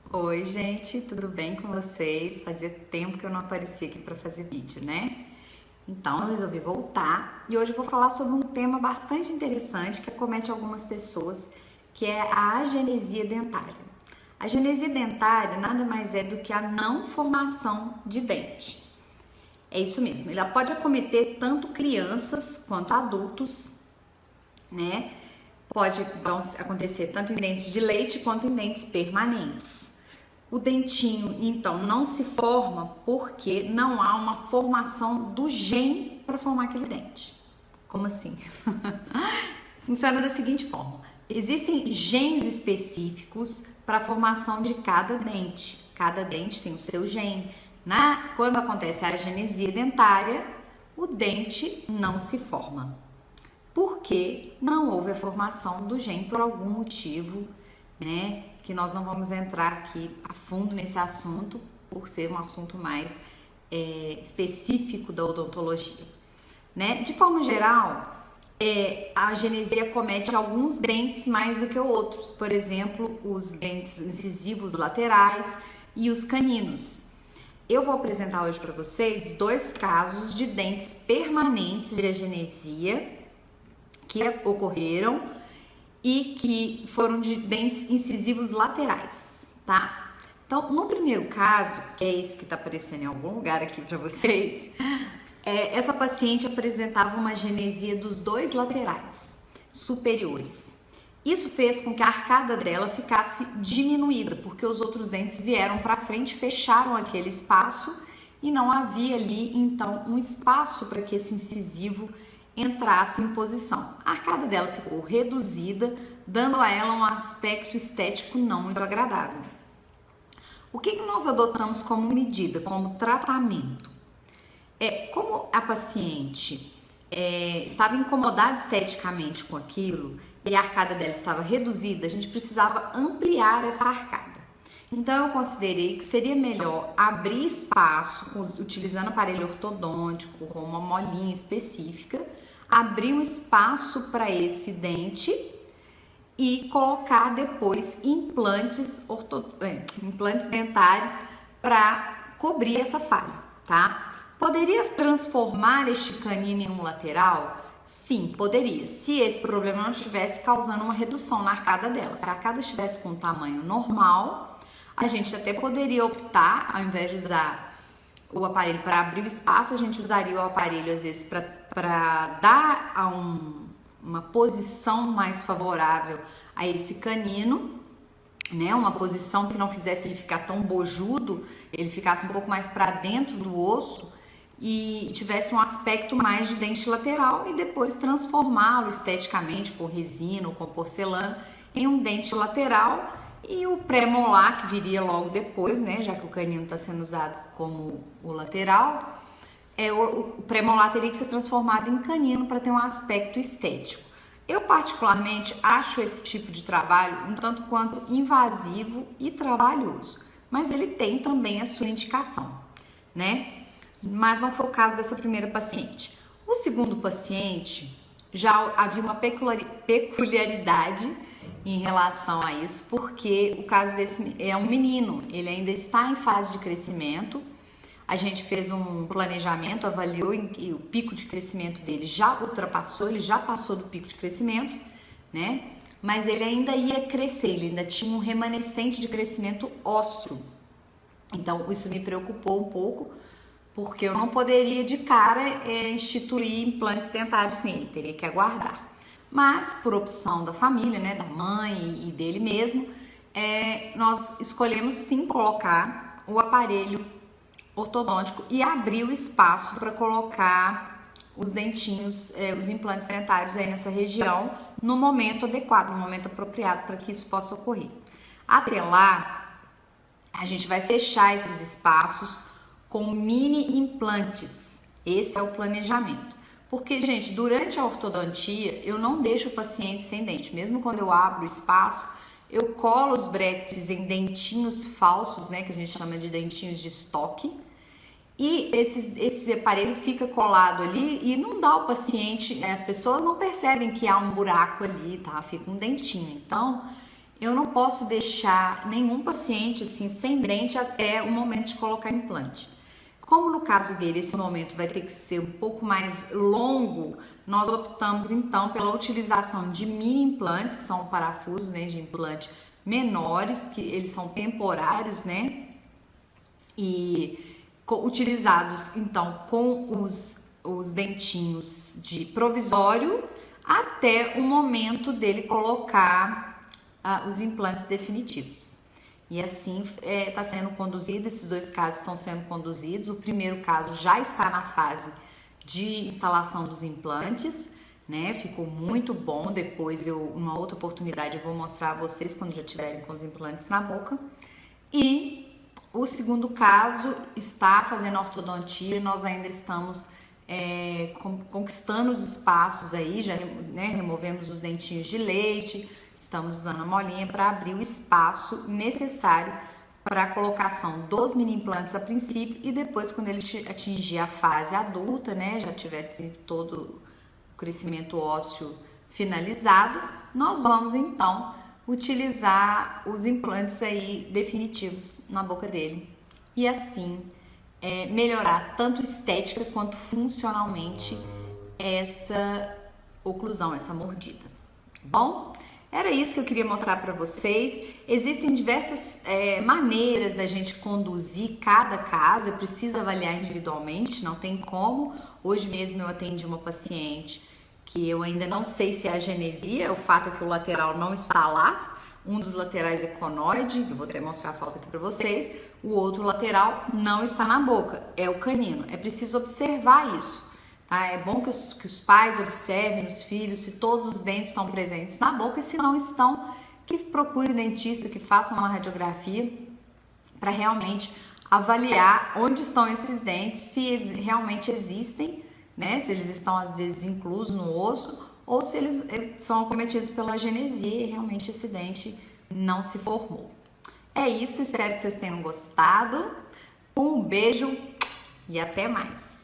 Oi, gente, tudo bem com vocês? Fazia tempo que eu não aparecia aqui para fazer vídeo, né? Então eu resolvi voltar e hoje eu vou falar sobre um tema bastante interessante que acomete algumas pessoas, que é a agenesia dentária. A agenesia dentária nada mais é do que a não formação de dente. É isso mesmo, ela pode acometer tanto crianças quanto adultos, né? Pode acontecer tanto em dentes de leite quanto em dentes permanentes. O dentinho, então, não se forma porque não há uma formação do gene para formar aquele dente. Como assim? Funciona da seguinte forma: existem genes específicos para a formação de cada dente. Cada dente tem o seu gene. Quando acontece a agenesia dentária, o dente não se forma. Porque não houve a formação do gene por algum motivo, né? Que nós não vamos entrar aqui a fundo nesse assunto, por ser um assunto mais específico da odontologia, né? De forma geral, a agenesia acomete alguns dentes mais do que outros, por exemplo, os dentes incisivos laterais e os caninos. Eu vou apresentar hoje para vocês dois casos de dentes permanentes de agenesia que ocorreram e que foram de dentes incisivos laterais, tá? Então, no primeiro caso, que é esse que tá aparecendo em algum lugar aqui para vocês, essa paciente apresentava uma agenesia dos dois laterais superiores. Isso fez com que a arcada dela ficasse diminuída, porque os outros dentes vieram para frente, fecharam aquele espaço e não havia ali, então, um espaço para que esse incisivo entrasse em posição. A arcada dela ficou reduzida, dando a ela um aspecto estético não muito agradável. O que nós adotamos como medida, como tratamento? Como a paciente estava incomodada esteticamente com aquilo e a arcada dela estava reduzida, a gente precisava ampliar essa arcada. Então eu considerei que seria melhor abrir espaço, utilizando aparelho ortodôntico, com uma molinha específica, abrir um espaço para esse dente e colocar depois implantes dentários para cobrir essa falha, tá? Poderia transformar este canino em um lateral? Sim, poderia, se esse problema não estivesse causando uma redução na arcada dela. Se a arcada estivesse com um tamanho normal, a gente até poderia optar, ao invés de usar o aparelho para abrir o espaço, a gente usaria o aparelho às vezes para dar uma posição mais favorável a esse canino, né? Uma posição que não fizesse ele ficar tão bojudo, ele ficasse um pouco mais para dentro do osso e tivesse um aspecto mais de dente lateral, e depois transformá-lo esteticamente com resina ou com porcelana em um dente lateral. E o pré-molar, que viria logo depois, né, já que o canino está sendo usado como o lateral, o pré-molar teria que ser transformado em canino para ter um aspecto estético. Eu particularmente acho esse tipo de trabalho um tanto quanto invasivo e trabalhoso, mas ele tem também a sua indicação, né? Mas não foi o caso dessa primeira paciente. O segundo paciente, já havia uma peculiaridade em relação a isso, porque o caso desse é um menino, ele ainda está em fase de crescimento. A gente fez um planejamento, avaliou e o pico de crescimento dele já ultrapassou, ele já passou do pico de crescimento, né? Mas ele ainda ia crescer, ele ainda tinha um remanescente de crescimento ósseo. Então isso me preocupou um pouco, porque eu não poderia de cara instituir implantes dentários nele, teria que aguardar. Mas, por opção da família, né, da mãe e dele mesmo, nós escolhemos sim colocar o aparelho ortodôntico e abrir o espaço para colocar os dentinhos, os implantes dentários aí nessa região no momento adequado, no momento apropriado para que isso possa ocorrer. Até lá, a gente vai fechar esses espaços com mini implantes. Esse é o planejamento. Porque, gente, durante a ortodontia, eu não deixo o paciente sem dente. Mesmo quando eu abro o espaço, eu colo os brackets em dentinhos falsos, né? Que a gente chama de dentinhos de estoque. E esse aparelho fica colado ali e não dá ao paciente... As pessoas não percebem que há um buraco ali, tá? Fica um dentinho. Então, eu não posso deixar nenhum paciente assim sem dente até o momento de colocar implante. Como no caso dele esse momento vai ter que ser um pouco mais longo, nós optamos então pela utilização de mini implantes, que são parafusos, né, de implante menores, que eles são temporários, né, e utilizados então com os dentinhos de provisório até o momento dele colocar os implantes definitivos. E assim está sendo conduzido, esses dois casos estão sendo conduzidos. O primeiro caso já está na fase de instalação dos implantes, né? Ficou muito bom. Depois, uma outra oportunidade, eu vou mostrar a vocês quando já tiverem com os implantes na boca. E o segundo caso está fazendo ortodontia. Nós ainda estamos conquistando os espaços aí, já, né, removemos os dentinhos de leite. Estamos usando a molinha para abrir o espaço necessário para a colocação dos mini implantes a princípio e depois, quando ele atingir a fase adulta, né, já tiver todo o crescimento ósseo finalizado, nós vamos então utilizar os implantes aí definitivos na boca dele e assim melhorar tanto estética quanto funcionalmente essa oclusão, essa mordida. Bom? Era isso que eu queria mostrar para vocês. Existem diversas maneiras da gente conduzir cada caso, eu preciso avaliar individualmente, não tem como. Hoje mesmo eu atendi uma paciente que eu ainda não sei se é a genesia, o fato é que o lateral não está lá, um dos laterais é conoide, eu vou até mostrar a foto aqui para vocês, o outro lateral não está na boca, é o canino. É preciso observar isso. Tá? É bom que os pais observem os filhos se todos os dentes estão presentes na boca e se não estão, que procure o dentista, que faça uma radiografia para realmente avaliar onde estão esses dentes, se realmente existem, né? Se eles estão às vezes inclusos no osso ou se eles são acometidos pela genesia e realmente esse dente não se formou. É isso, espero que vocês tenham gostado. Um beijo e até mais!